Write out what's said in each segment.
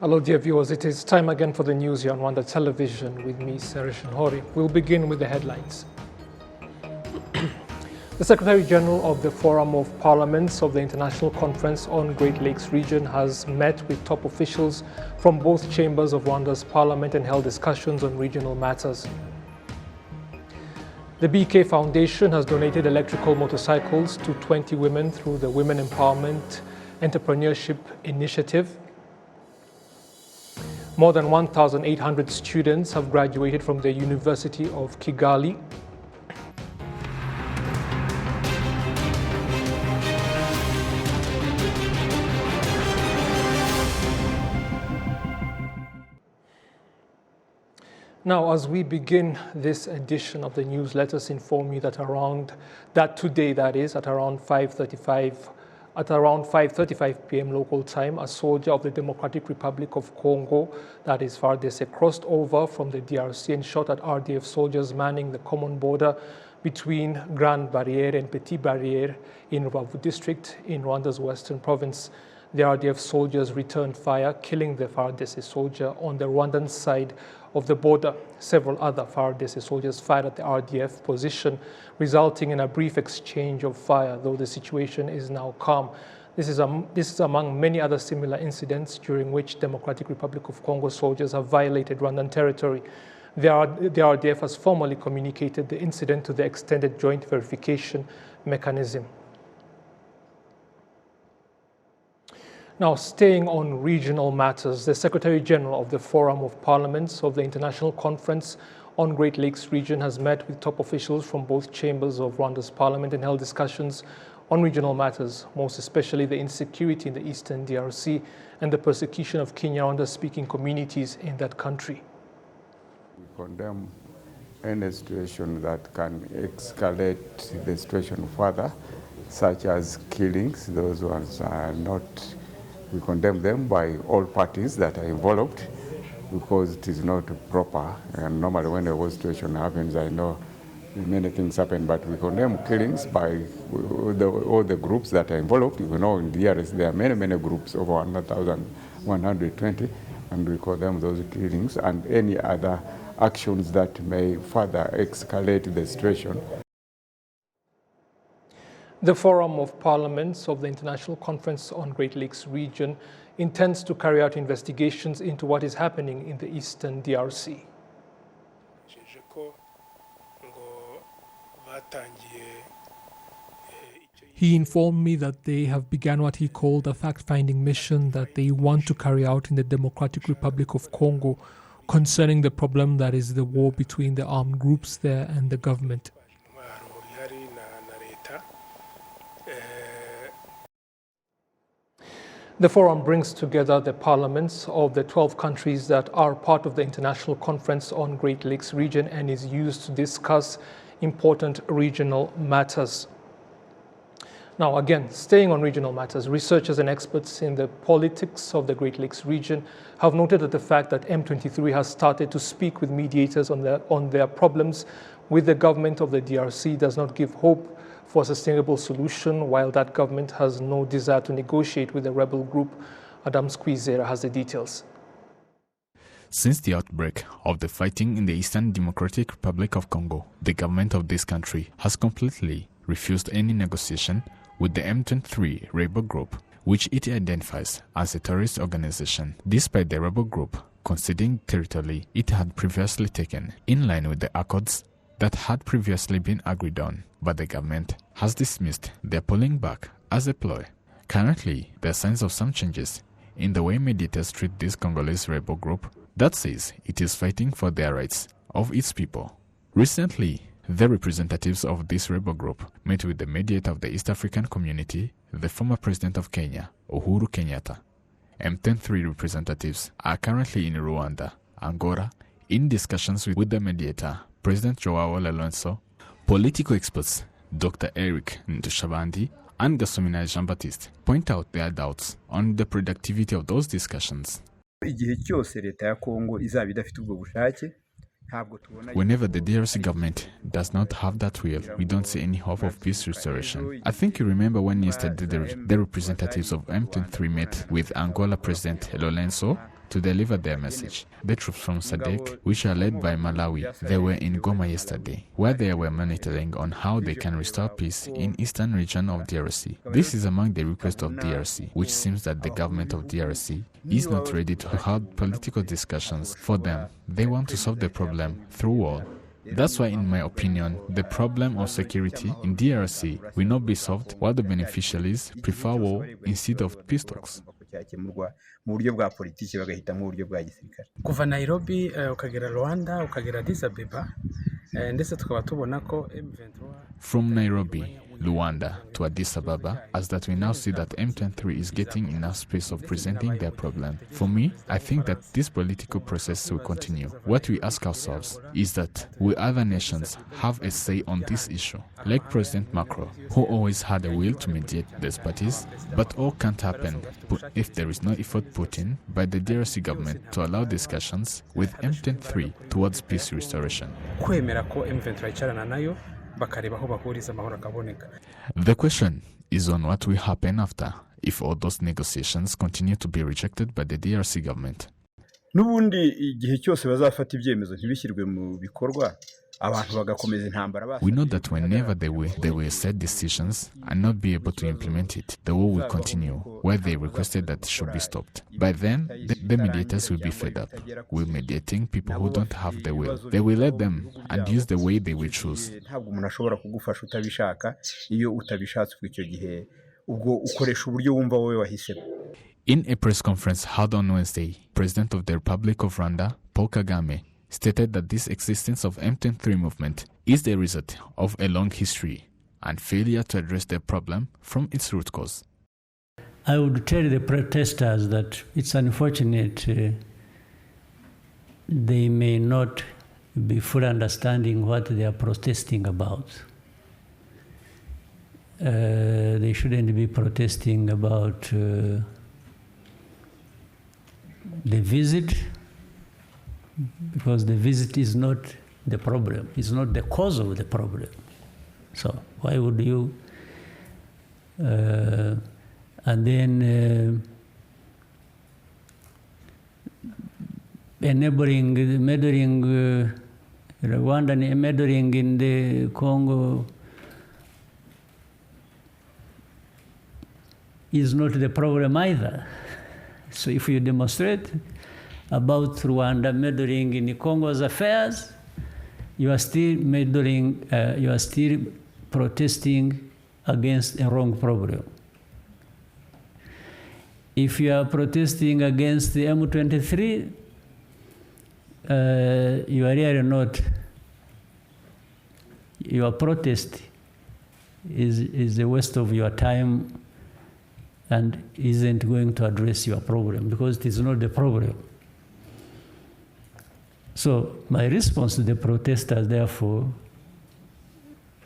Hello, dear viewers. It is time again for the news here on Rwanda Television with me, Seresh Hori. We'll begin with the headlines. The Secretary General of the Forum of Parliaments of the International Conference on Great Lakes Region has met with top officials from both chambers of Rwanda's parliament and held discussions on regional matters. The BK Foundation has donated electrical motorcycles to 20 women through the Women Empowerment Entrepreneurship Initiative. More than 1,800 students have graduated from the University of Kigali. Now, as we begin this edition of the news, let us inform you that today, at around 5:35 p.m. local time, a soldier of the Democratic Republic of Congo, that is FARDC, crossed over from the DRC and shot at RDF soldiers manning the common border between Grande Barriere and Petit Barriere in Rubavu district in Rwanda's western province. The RDF soldiers returned fire, killing the FARDC soldier on the Rwandan side of the border. Several other FARDC soldiers fired at the RDF position, resulting in a brief exchange of fire, though the situation is now calm. This is among many other similar incidents during which Democratic Republic of Congo soldiers have violated Rwandan territory. The RDF has formally communicated the incident to the extended joint verification mechanism. Now, staying on regional matters, the Secretary General of the Forum of Parliaments of the International Conference on Great Lakes Region has met with top officials from both chambers of Rwanda's parliament and held discussions on regional matters, most especially the insecurity in the eastern DRC and the persecution of Kinyarwanda-speaking communities in that country. We condemn any situation that can escalate the situation further, such as killings. Those ones are not. We condemn them by all parties that are involved because it is not proper. And normally when a war situation happens, I know many things happen, but we condemn killings by all the groups that are involved. You know, in the DRC there are many groups, over 1,120, and we condemn those killings and any other actions that may further escalate the situation. The Forum of Parliaments of the International Conference on Great Lakes Region intends to carry out investigations into what is happening in the eastern DRC. He informed me that they have begun what he called a fact-finding mission that they want to carry out in the Democratic Republic of Congo concerning the problem that is the war between the armed groups there and the government. The forum brings together the parliaments of the 12 countries that are part of the International Conference on Great Lakes Region and is used to discuss important regional matters. Now, again, staying on regional matters, researchers and experts in the politics of the Great Lakes region have noted that the fact that M23 has started to speak with mediators on their problems with the government of the DRC does not give hope for a sustainable solution, while that government has no desire to negotiate with the rebel group. Adam Squizera has the details. Since the outbreak of the fighting in the Eastern Democratic Republic of Congo, the government of this country has completely refused any negotiation with the M23 rebel group, which it identifies as a terrorist organization, despite the rebel group conceding territory it had previously taken, in line with the accords that had previously been agreed on, but the government has dismissed their pulling back as a ploy. Currently, there are signs of some changes in the way mediators treat this Congolese rebel group that says it is fighting for their rights of its people. Recently, the representatives of this rebel group met with the mediator of the East African Community, the former president of Kenya, Uhuru Kenyatta. M23 representatives are currently in Rwanda, Angola, in discussions with the mediator, President Joao Lourenço. Political experts Dr. Eric Ndushabandi and Gasomina Jean-Baptiste point out their doubts on the productivity of those discussions. Whenever the DRC government does not have that will, we don't see any hope of peace restoration. I think you remember when yesterday the representatives of M23 met with Angola President Lourenço to deliver their message. The troops from SADC, which are led by Malawi, they were in Goma yesterday, where they were monitoring on how they can restore peace in eastern region of DRC. This is among the requests of DRC, which seems that the government of DRC is not ready to hold political discussions. For them, they want to solve the problem through war. That's why, in my opinion, the problem of security in DRC will not be solved while the beneficiaries prefer war instead of peace talks. Kuva Nairobi ukagera Rwanda ukagera Addis Ababa ndetse tukaba tubona ko M23 From Nairobi, Rwanda to Addis Ababa, as that we now see that M23 is getting enough space of presenting their problem. For me, I think that this political process will continue. What we ask ourselves is that will other nations have a say on this issue? Like President Macron, who always had a will to mediate these parties, but all can't happen if there is no effort put in by the DRC government to allow discussions with M23 towards peace restoration. kwemera ko M23 icarana nayo bakareba aho bahuriza amahoro akaboneka. The question is on what will happen after if all those negotiations continue to be rejected by the DRC government. Nubundi igihe cyose bazafata ibyemezo ntibishyirwe mu bikorwa abantu bagakomeza intambara. We know that whenever they will set decisions and not be able to implement it, the war will continue where they requested that it should be stopped. By then, the mediators will be fed up with mediating people who don't have the will. They will let them and use the way they will choose. Ntabwo umuntu ashobora kugufasha utabishaka, iyo utabishatse icyo gihe ubwo ukoresha uburyo wumva wowe wahisemo. In a press conference held on Wednesday, President of the Republic of Rwanda, Paul Kagame, stated that this existence of M23 movement is the result of a long history and failure to address the problem from its root cause. I would tell the protesters that it's unfortunate they may not be fully understanding what they are protesting about. They shouldn't be protesting about the visit, because the visit is not the problem, it's not the cause of the problem. So why would you and then meddling Rwanda meddling in the Congo is not the problem either. So if you demonstrate about Rwanda meddling in Congo's affairs, you are still meddling, you are still protesting against a wrong problem. If you are protesting against the M23, you are really not, your protest is a waste of your time and isn't going to address your problem, because it is not the problem. So my response to the protesters, therefore,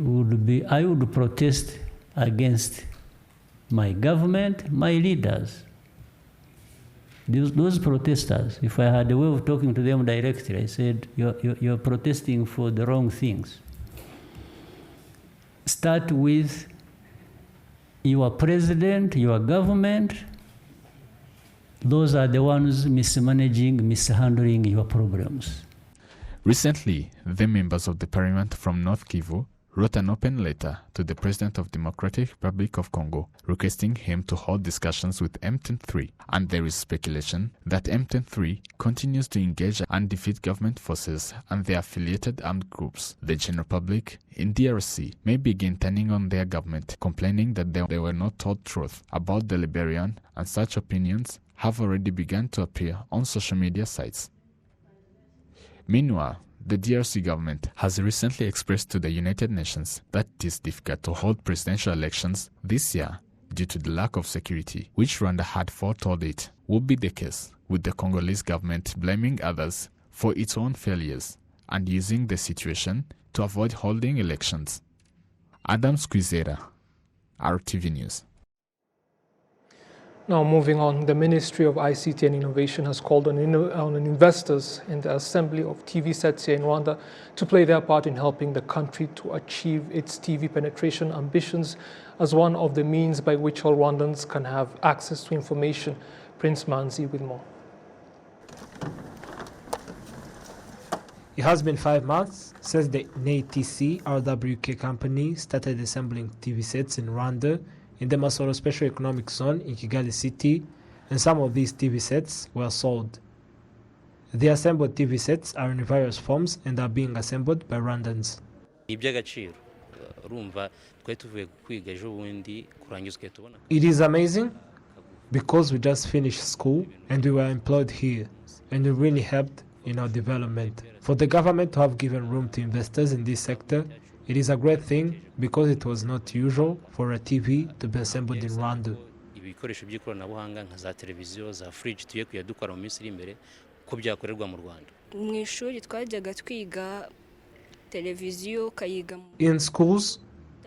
would be, I would protest against my government, my leaders. Those protesters, if I had a way of talking to them directly, I said, you're protesting for the wrong things. Start with your president, your government. Those are the ones mismanaging, mishandling your problems. Recently, the members of the parliament from North Kivu wrote an open letter to the President of the Democratic Republic of Congo requesting him to hold discussions with M23, and there is speculation that M23 continues to engage and defeat government forces and their affiliated armed groups. The general public in DRC may begin turning on their government, complaining that they were not told truth about the Liberian, and such opinions have already begun to appear on social media sites. Meanwhile, the DRC government has recently expressed to the United Nations that it is difficult to hold presidential elections this year due to the lack of security, which Rwanda had foretold it would be the case, with the Congolese government blaming others for its own failures and using the situation to avoid holding elections. Adam Squizera, RTV News. Now moving on, the Ministry of ICT and Innovation has called on investors in the assembly of TV sets here in Rwanda to play their part in helping the country to achieve its TV penetration ambitions as one of the means by which all Rwandans can have access to information. Prince Manzi with more. It has been 5 months since the NATC RWK company started assembling TV sets in Rwanda in the Masoro Special Economic Zone in Kigali City, and some of these TV sets were sold. The assembled TV sets are in various forms and are being assembled by Rwandans. It is amazing because we just finished school and we were employed here, and it really helped in our development. For the government to have given room to investors in this sector, it is a great thing because it was not usual for a TV to be assembled in Rwanda. In schools,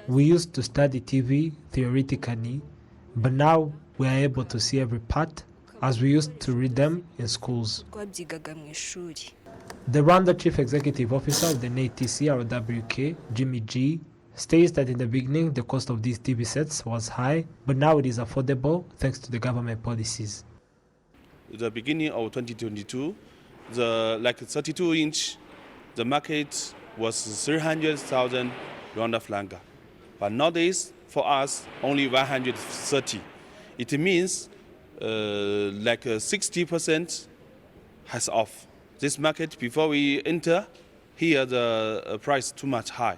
we used to study TV theoretically, but now we are able to see every part as we used to read them in schools. The Rwanda Chief Executive Officer of the NATC RWK, Jimmy G, states that in the beginning the cost of these TV sets was high, but now it is affordable thanks to the government policies. The beginning of 2022, the 32-inch, the market was 300,000 Rwanda franc, but nowadays for us only 130. It means 60% has off. This market, before we enter, here the price too much high.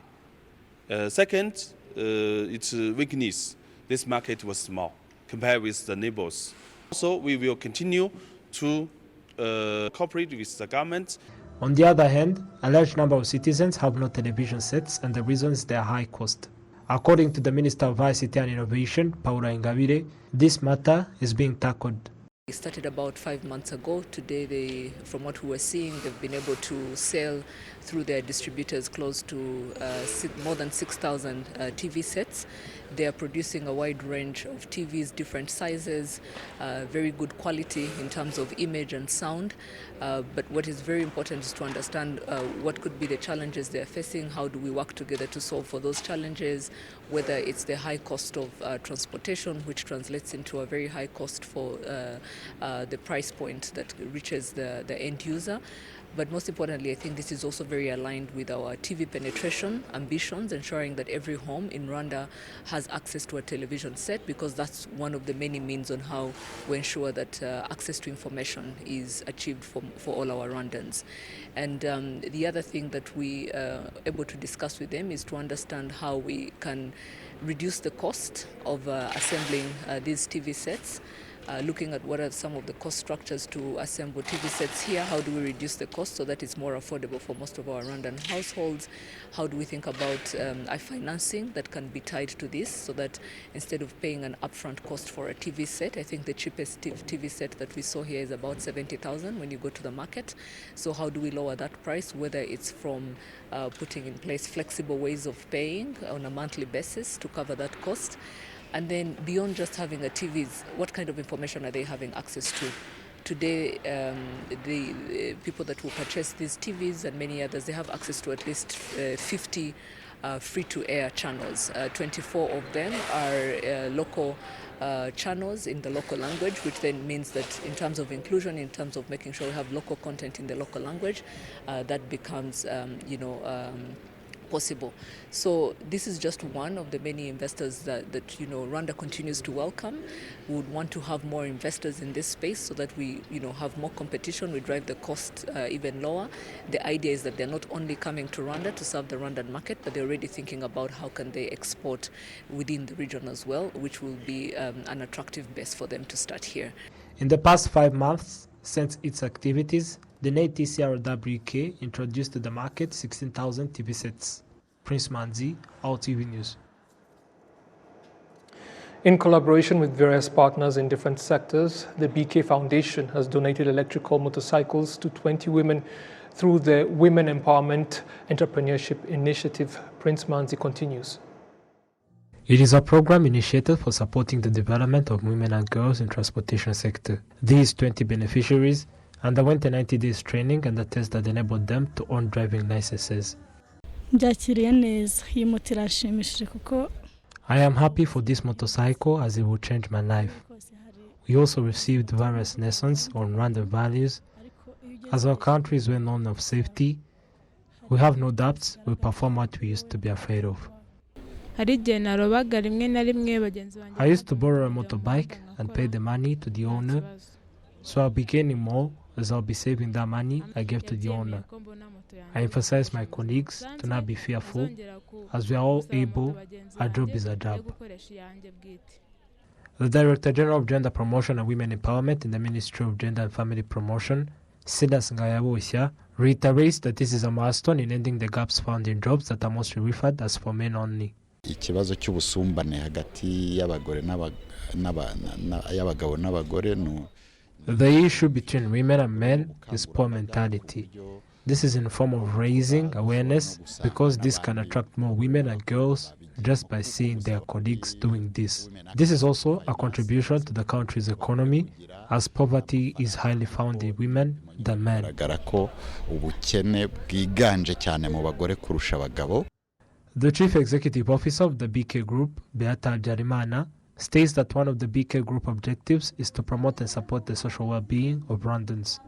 Second, its weakness. This market was small compared with the neighbors. So we will continue to cooperate with the government. On the other hand, a large number of citizens have no television sets, and the reason is their high cost. According to the Minister of ICT and Innovation, Paula Ingabire, this matter is being tackled. It started about 5 months ago. Today, from what we were seeing, they've been able to sell through their distributors close to more than 6,000 TV sets. They are producing a wide range of TVs, different sizes, very good quality in terms of image and sound. But what is very important is to understand what could be the challenges they're facing, how do we work together to solve for those challenges, whether it's the high cost of transportation, which translates into a very high cost for the price point that reaches the end user. But most importantly, I think this is also very aligned with our TV penetration ambitions, ensuring that every home in Rwanda has access to a television set, because that's one of the many means on how we ensure that access to information is achieved for all our Rwandans. And the other thing that we are able to discuss with them is to understand how we can reduce the cost of assembling these TV sets. Looking at what are some of the cost structures to assemble TV sets here, how do we reduce the cost so that it's more affordable for most of our Rwandan households? How do we think about financing that can be tied to this, so that instead of paying an upfront cost for a TV set, I think the cheapest TV set that we saw here is about 70,000 when you go to the market. So how do we lower that price, whether it's from putting in place flexible ways of paying on a monthly basis to cover that cost? And then beyond just having a TVs, what kind of information are they having access to? Today, the people that will purchase these TVs and many others, they have access to at least 50 free-to-air channels. 24 of them are local channels in the local language, which then means that in terms of inclusion, in terms of making sure we have local content in the local language, that becomes, possible. So this is just one of the many investors that Rwanda continues to welcome. We would want to have more investors in this space so that we have more competition, we drive the cost even lower. The idea is that they're not only coming to Rwanda to serve the Rwandan market, but they're already thinking about how can they export within the region as well, which will be an attractive base for them to start here. In the past 5 months since its activities, the NATC RWK introduced to the market 16,000 TV sets. Prince Manzi, RTV News. In collaboration with various partners in different sectors, the BK Foundation has donated electrical motorcycles to 20 women through the Women Empowerment Entrepreneurship Initiative. Prince Manzi continues. It is a program initiated for supporting the development of women and girls in transportation sector. These 20 beneficiaries underwent a 90 days training and a test that enabled them to earn driving licenses. I am happy for this motorcycle as it will change my life. We also received various lessons on Rwandan values, as our country is well known of safety, We have no doubts we'll perform what we used to be afraid of. I used to borrow a motorbike and pay the money to the owner, so I'll be gaining more as I'll be saving that money I gave to the owner. I emphasize my colleagues to not be fearful, as we are all able, our job is a job. The Director General of Gender Promotion and Women Empowerment in the Ministry of Gender and Family Promotion, Silas Ngayabosya, reiterates that this is a milestone in ending the gaps found in jobs that are mostly referred as for men only. Ikibazo cy'ubusumbane hagati y'abagabo n'abagore no. The issue between women and men is poor mentality. This is in the form of raising awareness, because this can attract more women and girls just by seeing their colleagues doing this. This is also a contribution to the country's economy, as poverty is highly found in women than men. The Chief Executive Officer of the BK Group, Beata Jarimana, states that one of the BK Group objectives is to promote and support the social well-being of Rwandans.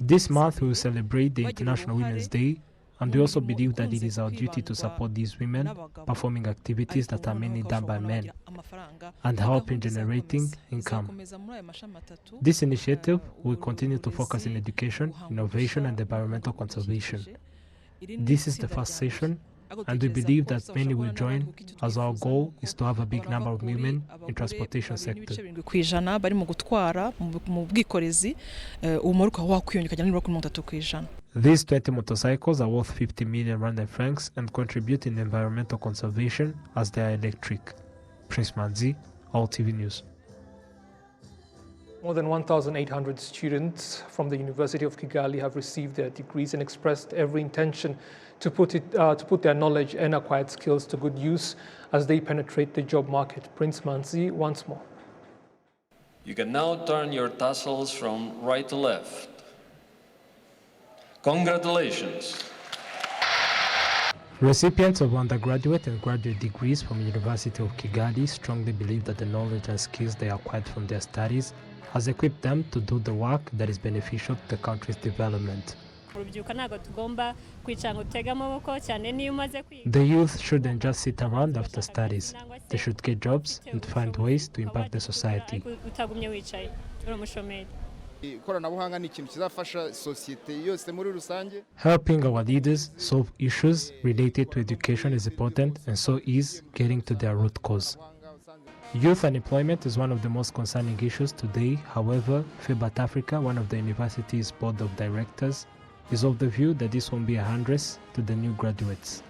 This month we will celebrate the International Women's Day, and we also believe that it is our duty to support these women performing activities that are mainly done by men and help in generating income. This initiative will continue to focus on education, innovation and environmental conservation. This is the first session, and we believe that many will join, as our goal is to have a big number of women in transportation sector. These 20 motorcycles are worth 50 million Rwandan francs and contribute in environmental conservation as they are electric. Prince Manzi, RwandaTV News. More than 1,800 students from the University of Kigali have received their degrees and expressed every intention to put their knowledge and acquired skills to good use as they penetrate the job market. Prince Manzi once more. You can now turn your tassels from right to left. Congratulations. Recipients of undergraduate and graduate degrees from the University of Kigali strongly believe that the knowledge and skills they acquired from their studies has equipped them to do the work that is beneficial to the country's development. The youth shouldn't just sit around after studies. They should get jobs and find ways to impact the society. Helping our leaders solve issues related to education is important, and so is getting to their root cause. Youth unemployment is one of the most concerning issues today. However, FEBAT Africa, one of the university's board of directors, is of the view that this won't be a hindrance to the new graduates.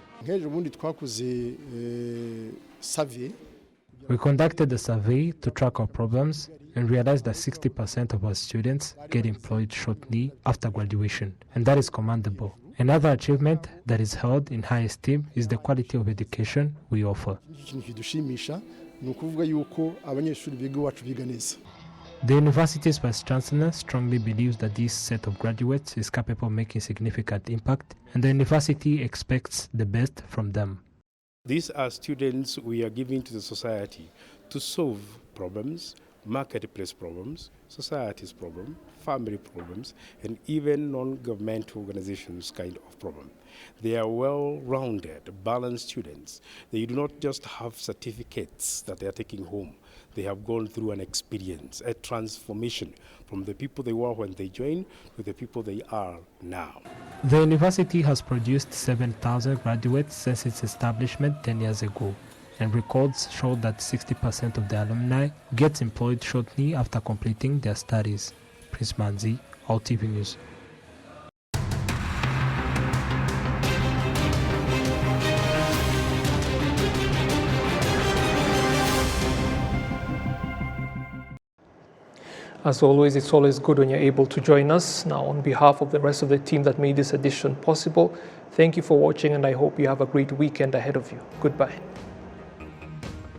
We conducted a survey to track our problems and realized that 60% of our students get employed shortly after graduation, and that is commendable. Another achievement that is held in high esteem is the quality of education we offer. The university's vice-chancellor strongly believes that this set of graduates is capable of making significant impact, and the university expects the best from them. These are students we are giving to the society to solve problems, marketplace problems, society's problems, family problems, and even non-governmental organizations kind of problem. They are well-rounded, balanced students. They do not just have certificates that they are taking home. They have gone through an experience, a transformation from the people they were when they joined to the people they are now. The university has produced 7,000 graduates since its establishment 10 years ago, and records show that 60% of the alumni gets employed shortly after completing their studies. Prince Manzi, RwandaTV News. As always, it's always good when you're able to join us. Now, on behalf of the rest of the team that made this edition possible, thank you for watching, and I hope you have a great weekend ahead of you. Goodbye.